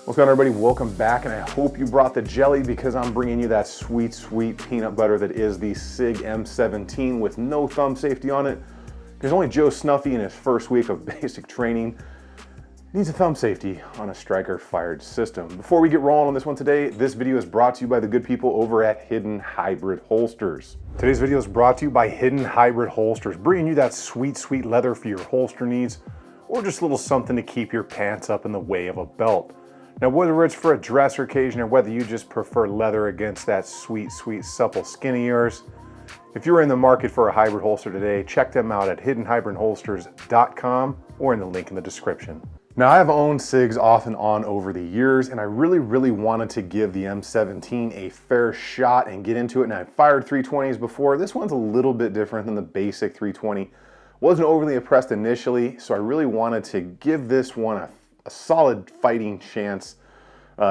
What's going on, everybody? Welcome back, and I hope you brought the jelly because I'm bringing you that sweet, sweet peanut butter that is the Sig M17 with no thumb safety on it. Because only Joe Snuffy in his first week of basic training needs a thumb safety on a striker-fired system. Before we get rolling on this one today, this video is brought to you by the good people over at Hidden Hybrid Holsters. Today's video is brought to you by Hidden Hybrid Holsters, bringing you that sweet, sweet leather for your holster needs, or just a little something to keep your pants up in the way of a belt. Now, whether it's for a dress occasion or whether you just prefer leather against that sweet, sweet, supple skin of yours, if you're in the market for a hybrid holster today, check them out at hiddenhybridholsters.com or in the link in the description. Now, I have owned SIGs off and on over the years, and I really wanted to give the M17 a fair shot and get into it, and I've fired 320s before. This one's a little bit different than the basic 320. Wasn't overly impressed initially, so I really wanted to give this one a solid fighting chance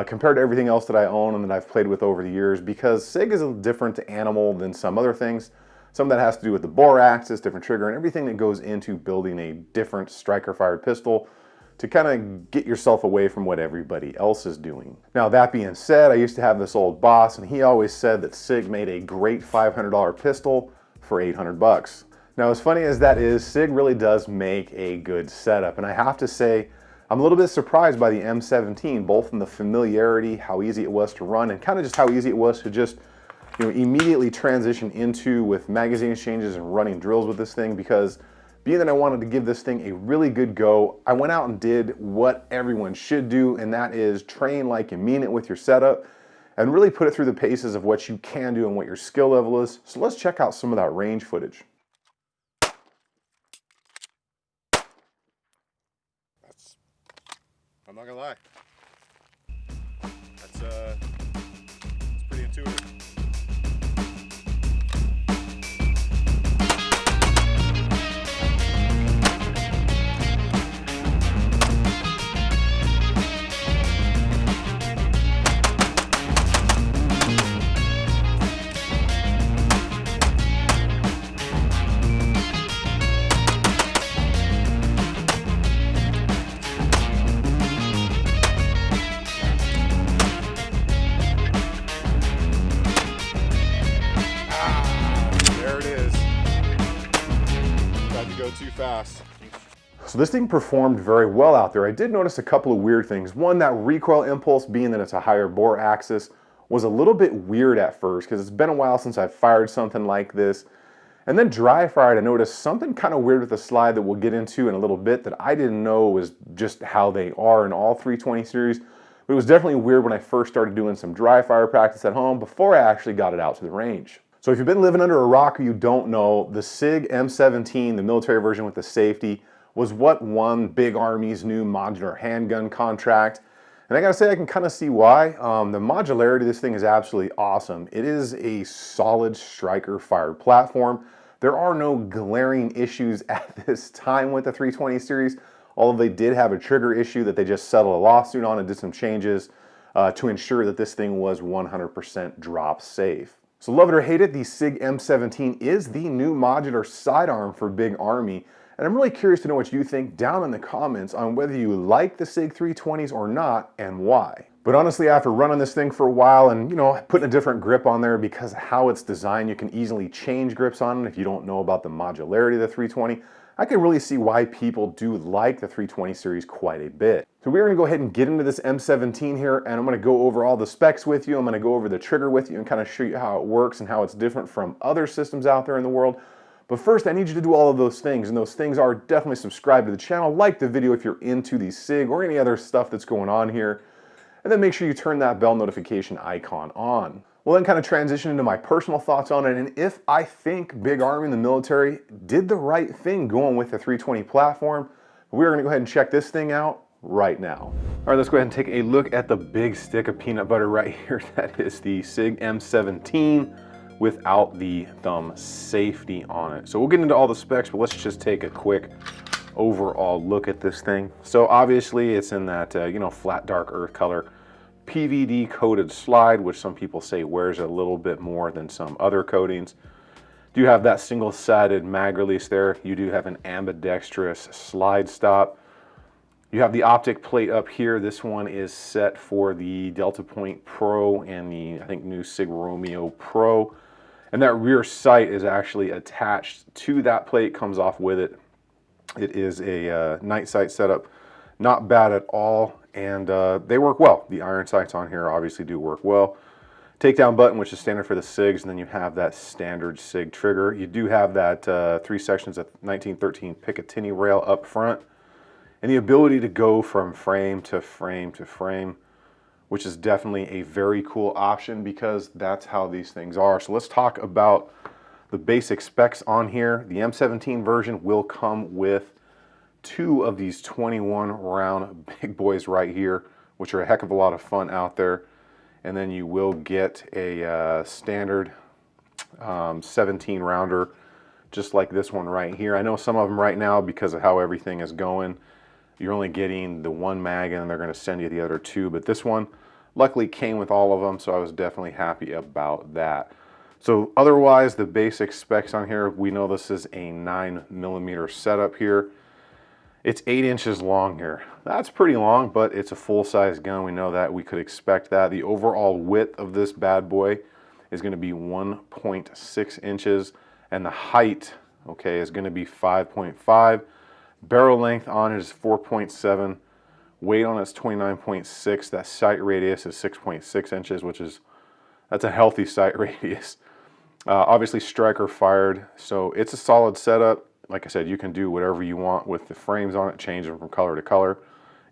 compared to everything else that I own and that I've played with over the years, because SIG is a different animal than some other things. Some of that has to do with the bore axis, different trigger, and everything that goes into building a different striker-fired pistol to kind of get yourself away from what everybody else is doing. Now, that being said, I used to have this old boss, and he always said that SIG made a great $500 pistol for 800 bucks. Now, as funny as that is, SIG really does make a good setup, and I have to say, I'm a little bit surprised by the M17, both in the familiarity, how easy it was to run, and kind of just how easy it was to just, immediately transition into with magazine exchanges and running drills with this thing. Because being that I wanted to give this thing a really good go, I went out and did what everyone should do, and that is train like you mean it with your setup and really put it through the paces of what you can do and what your skill level is. So let's check out some of that range footage. I'm not gonna lie. It's pretty intuitive. Too fast. So this thing performed very well out there. I did notice a couple of weird things. One, that recoil impulse, being that it's a higher bore axis, was a little bit weird at first because it's been a while since I've fired something like this. And then dry fired, I noticed something kind of weird with the slide that we'll get into in a little bit that I didn't know was just how they are in all 320 series. But it was definitely weird when I first started doing some dry fire practice at home before I actually got it out to the range. So if you've been living under a rock or you don't know, the Sig M17, the military version with the safety, was what won Big Army's new modular handgun contract. And I gotta say, I can kind of see why. The modularity of this thing is absolutely awesome. It is a solid striker-fired platform. There are no glaring issues at this time with the 320 series, although they did have a trigger issue that they just settled a lawsuit on and did some changes to ensure that this thing was 100% drop safe. So love it or hate it, the Sig M17 is the new modular sidearm for Big Army. And I'm really curious to know what you think down in the comments on whether you like the Sig 320s or not and why. But honestly, after running this thing for a while and, putting a different grip on there because of how it's designed, you can easily change grips on it if you don't know about the modularity of the 320. I can really see why people do like the 320 series quite a bit. So we're gonna go ahead and get into this M17 here, and I'm gonna go over all the specs with you. I'm gonna go over the trigger with you and kind of show you how it works and how it's different from other systems out there in the world. But first, I need you to do all of those things, and those things are definitely subscribe to the channel, like the video if you're into the SIG or any other stuff that's going on here, and then make sure you turn that bell notification icon on. We'll then kind of transition into my personal thoughts on it, and if I think Big Army and the military did the right thing going with the 320 platform. We're gonna go ahead and check this thing out right now. All right, let's go ahead and take a look at the big stick of peanut butter right here. That is the Sig M17 without the thumb safety on it. So we'll get into all the specs, but let's just take a quick overall look at this thing. So obviously it's in that, flat dark earth color. PVD coated slide, which some people say wears a little bit more than some other coatings. Do have that single-sided mag release there. You do have an ambidextrous slide stop. You have the optic plate up here. This one is set for the Delta Point Pro and the, I think, new Sig Romeo Pro. And that rear sight is actually attached to that plate, comes off with it. It is a night sight setup, not bad at all, and they work well. The iron sights on here obviously do work well. Takedown button, which is standard for the SIGs, and then you have that standard SIG trigger. You do have that 3 sections of 1913 Picatinny rail up front, and the ability to go from frame to frame to frame, which is definitely a very cool option because that's how these things are. So let's talk about the basic specs on here. The M17 version will come with 2 of these 21 round big boys right here, which are a heck of a lot of fun out there. And then you will get a standard 17 rounder, just like this one right here. I know some of them right now, because of how everything is going, you're only getting the 1 mag and they're going to send you the other 2. But this one luckily came with all of them, so I was definitely happy about that. So otherwise, the basic specs on here, we know this is a 9mm setup here. It's 8 inches long here. That's pretty long, but it's a full-size gun. We know that. We could expect that. The overall width of this bad boy is going to be 1.6 inches, and the height, okay, is going to be 5.5. Barrel length on it is 4.7. Weight on it is 29.6. That sight radius is 6.6 inches, which is, that's a healthy sight radius. Obviously striker fired, so it's a solid setup. Like I said, you can do whatever you want with the frames on it, change them from color to color.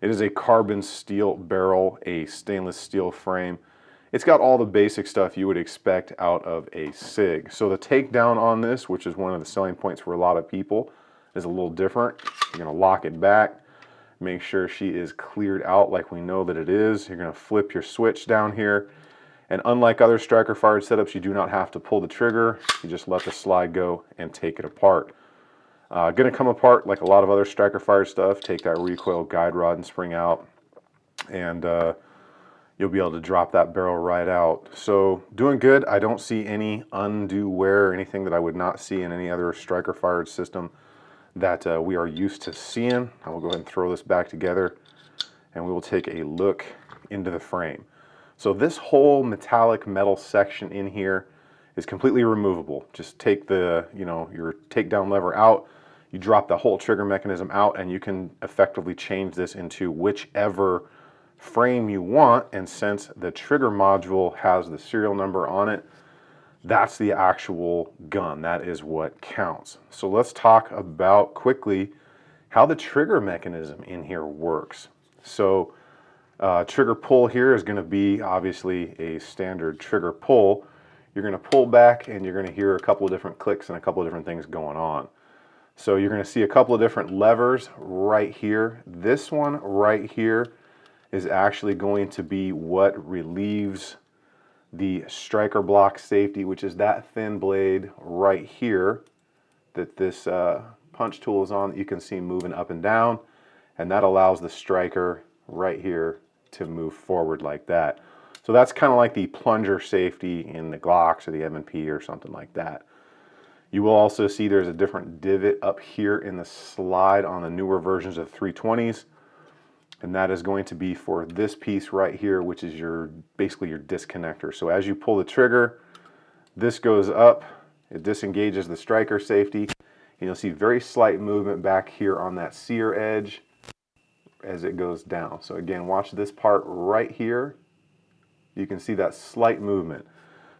It is a carbon steel barrel, a stainless steel frame. It's got all the basic stuff you would expect out of a SIG. So the takedown on this, which is one of the selling points for a lot of people, is a little different. You're gonna lock it back, make sure she is cleared out like we know that it is. You're gonna flip your switch down here. And unlike other striker fired setups, you do not have to pull the trigger. You just let the slide go and take it apart. Going to come apart like a lot of other striker fired stuff. Take that recoil guide rod and spring out, and you'll be able to drop that barrel right out. So doing good. I don't see any undue wear or anything that I would not see in any other striker fired system that we are used to seeing. I will go ahead and throw this back together, and we will take a look into the frame. So this whole metallic metal section in here is completely removable. Just take the, your takedown lever out, you drop the whole trigger mechanism out, and you can effectively change this into whichever frame you want. And since the trigger module has the serial number on it, that's the actual gun. That is what counts. So let's talk about quickly how the trigger mechanism in here works. So trigger pull here is going to be obviously a standard trigger pull. You're going to pull back and you're going to hear a couple of different clicks and a couple of different things going on. So you're going to see a couple of different levers right here. This one right here is actually going to be what relieves the striker block safety, which is that thin blade right here that this punch tool is on that you can see moving up and down, and that allows the striker right here to move forward like that. So that's kind of like the plunger safety in the Glocks or the M&P or something like that. You will also see there's a different divot up here in the slide on the newer versions of 320s, and that is going to be for this piece right here, which is basically your disconnector. So as you pull the trigger, this goes up, it disengages the striker safety, and you'll see very slight movement back here on that sear edge as it goes down. So again, watch this part right here. You can see that slight movement.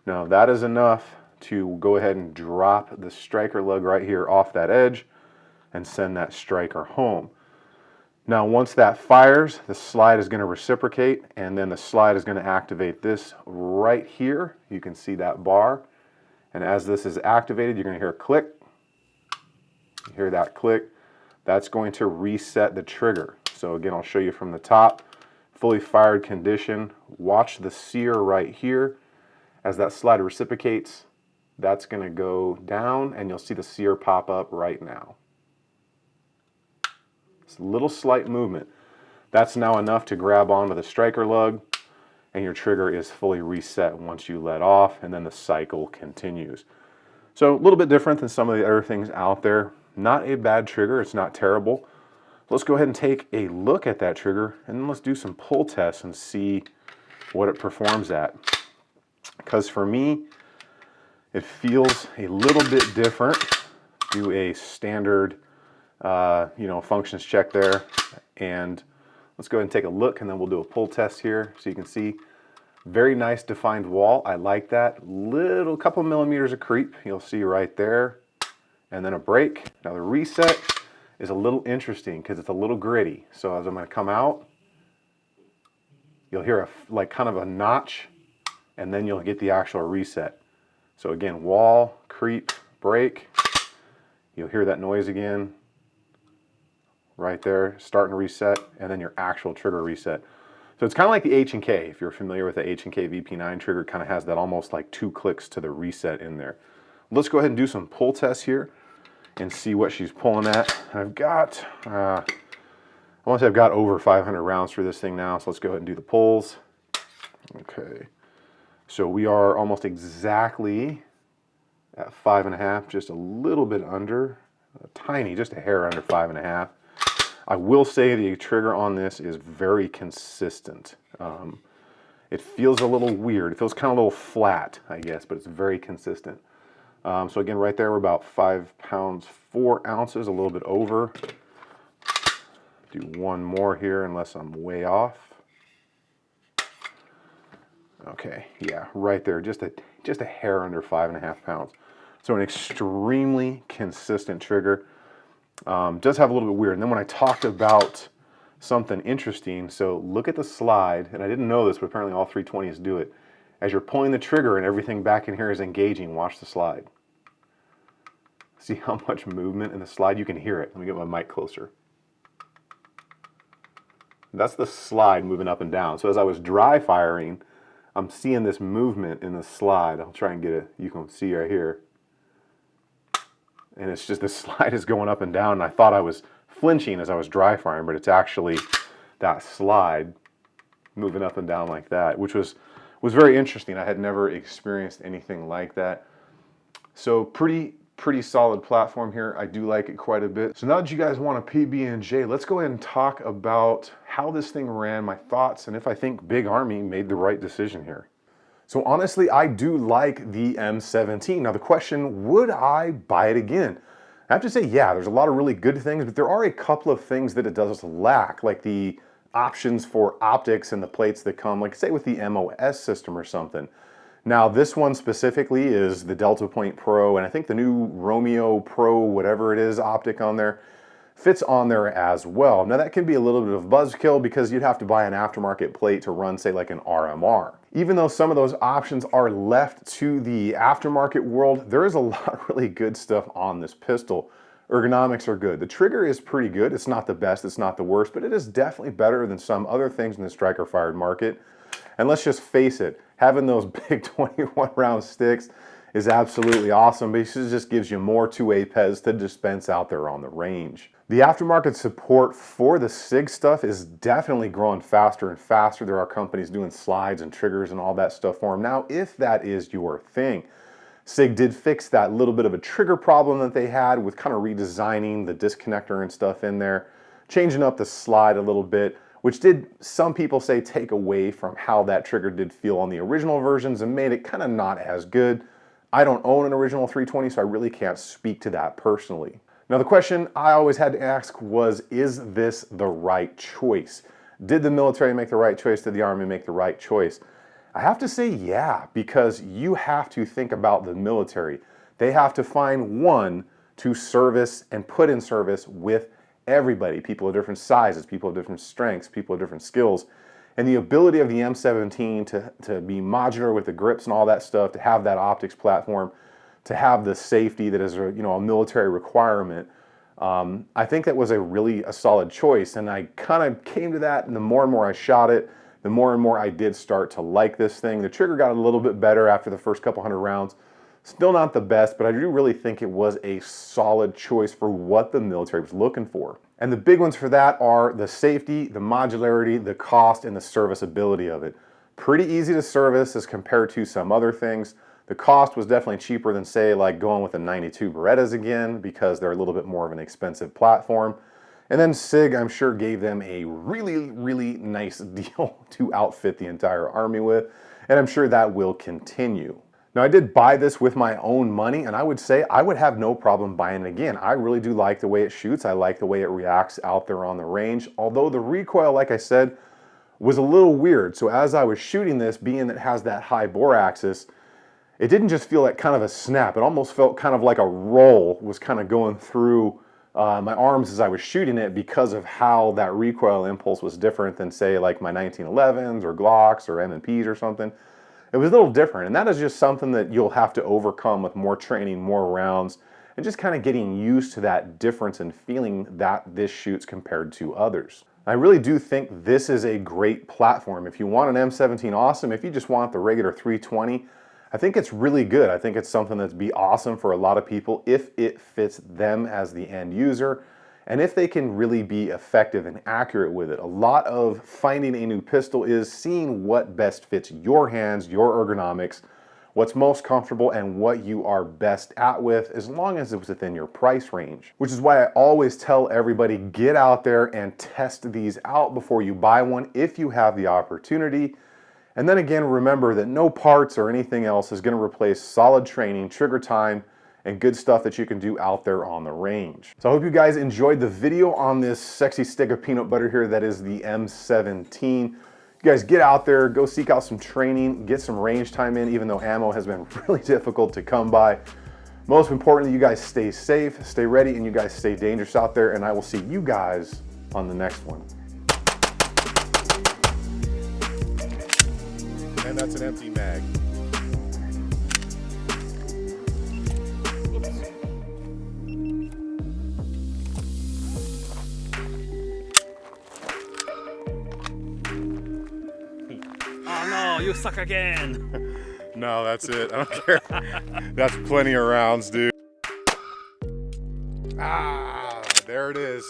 Now that is enough to go ahead and drop the striker lug right here off that edge and send that striker home. Now once that fires, the slide is going to reciprocate, and then the slide is going to activate this right here. You can see that bar, and as this is activated, you're going to hear a click. You hear that click. That's going to reset the trigger. So again, I'll show you from the top. Fully fired condition. Watch the sear right here. As that slide reciprocates, that's going to go down, and you'll see the sear pop up right now. It's a little slight movement. That's now enough to grab onto the striker lug, and your trigger is fully reset once you let off, and then the cycle continues. So a little bit different than some of the other things out there. Not a bad trigger, it's not terrible, Let's go ahead and take a look at that trigger, and then let's do some pull tests and see what it performs at. Because for me, it feels a little bit different. Do a standard, functions check there, and let's go ahead and take a look, and then we'll do a pull test here so you can see. Very nice defined wall. I like that. Little couple millimeters of creep. You'll see right there, and then a break. Now the reset is a little interesting because it's a little gritty. So as I'm going to come out, you'll hear kind of a notch, and then you'll get the actual reset. So again, wall, creep, break. You'll hear that noise again right there, starting to reset, and then your actual trigger reset. So it's kind of like the H&K. If you're familiar with the H&K VP9 trigger, it kind of has that almost like 2 clicks to the reset in there. Let's go ahead and do some pull tests here and see what she's pulling at. I've got, I want to say I've got over 500 rounds for this thing now, so let's go ahead and do the pulls. Okay, so we are almost exactly at 5.5, just a little bit under, tiny, just a hair under 5.5. I will say the trigger on this is very consistent. It feels a little weird. It feels kind of a little flat, I guess, but it's very consistent. So again, right there, we're about 5 pounds, 4 ounces, a little bit over. Do one more here, unless I'm way off. Okay, yeah, right there, just a hair under 5.5 pounds. So an extremely consistent trigger. Does have a little bit weird. And then when I talked about something interesting, so look at the slide, and I didn't know this, but apparently all 320s do it. As you're pulling the trigger and everything back in here is engaging, watch the slide. See how much movement in the slide? You can hear it. Let me get my mic closer. That's the slide moving up and down. So as I was dry firing, I'm seeing this movement in the slide. I'll try and get it. You can see right here. And it's just the slide is going up and down, and I thought I was flinching as I was dry firing, but it's actually that slide moving up and down like that, which was very interesting. I had never experienced anything like that. So pretty solid platform here. I do like it quite a bit. So now that you guys want a PB&J, let's go ahead and talk about how this thing ran, my thoughts, and if I think Big Army made the right decision here. So honestly, I do like the M17. Now the question, would I buy it again? I have to say, yeah, there's a lot of really good things, but there are a couple of things that it does lack, like the options for optics and the plates that come, like say with the MOS system or something. Now this one specifically is the Delta Point Pro, and I think the new Romeo Pro, whatever it is, optic on there, fits on there as well. Now that can be a little bit of buzzkill because you'd have to buy an aftermarket plate to run, say, like an RMR. Even though some of those options are left to the aftermarket world, there is a lot of really good stuff on this pistol. Ergonomics are good. The trigger is pretty good. It's not the best, it's not the worst, but it is definitely better than some other things in the striker-fired market. And let's just face it, having those big 21 round sticks is absolutely awesome because it just gives you more 2A PEZ to dispense out there on the range. The aftermarket support for the SIG stuff is definitely growing faster and faster. There are companies doing slides and triggers and all that stuff for them. Now, if that is your thing, SIG did fix that little bit of a trigger problem that they had with kind of redesigning the disconnector and stuff in there, changing up the slide a little bit, which did, some people say, take away from how that trigger did feel on the original versions and made it kind of not as good. I don't own an original 320, so I really can't speak to that personally. Now the question I always had to ask was, is this the right choice? Did the military make the right choice? Did the Army make the right choice? I have to say yeah, because you have to think about the military. They have to find one to service and put in service with everybody, people of different sizes, people of different strengths, people of different skills. And the ability of the M17 to be modular with the grips and all that stuff, to have that optics platform, to have the safety that is a military requirement, I think that was a solid choice. And I kind of came to that, and the more and more I shot it, the more and more I did start to like this thing. The trigger got a little bit better after the first couple hundred rounds. Still not the best, but I do really think it was a solid choice for what the military was looking for. And the big ones for that are the safety, the modularity, the cost, and the serviceability of it. Pretty easy to service as compared to some other things. The cost was definitely cheaper than, say, like going with the 92 Berettas again, because they're a little bit more of an expensive platform. And then Sig, I'm sure, gave them a really, really nice deal to outfit the entire army with, and I'm sure that will continue. Now, I did buy this with my own money, and I would say I would have no problem buying it again. I really do like the way it shoots. I like the way it reacts out there on the range, although the recoil, like I said, was a little weird. So as I was shooting this, being that it has that high bore axis, it didn't just feel like kind of a snap. It almost felt kind of like a roll was kind of going through my arms as I was shooting it, because of how that recoil impulse was different than, say, like my 1911s or Glocks or M&Ps or something. It was a little different, and that is just something that you'll have to overcome with more training, more rounds, and just kind of getting used to that difference in feeling that this shoots compared to others. I really do think this is a great platform. If you want an M17, awesome. If you just want the regular 320, I think it's really good. I think it's something that'd be awesome for a lot of people if it fits them as the end user, and if they can really be effective and accurate with it. A lot of finding a new pistol is seeing what best fits your hands, your ergonomics, what's most comfortable, and what you are best at with, as long as it's within your price range. Which is why I always tell everybody, get out there and test these out before you buy one if you have the opportunity. And then again, remember that no parts or anything else is going to replace solid training, trigger time, and good stuff that you can do out there on the range. So I hope you guys enjoyed the video on this sexy stick of peanut butter here that is the M17. You guys get out there, go seek out some training, get some range time in, even though ammo has been really difficult to come by. Most importantly, you guys stay safe, stay ready, and you guys stay dangerous out there, and I will see you guys on the next one. And that's an empty mag. Oh no, you suck again. No, that's it. I don't care. That's plenty of rounds, dude. Ah, there it is.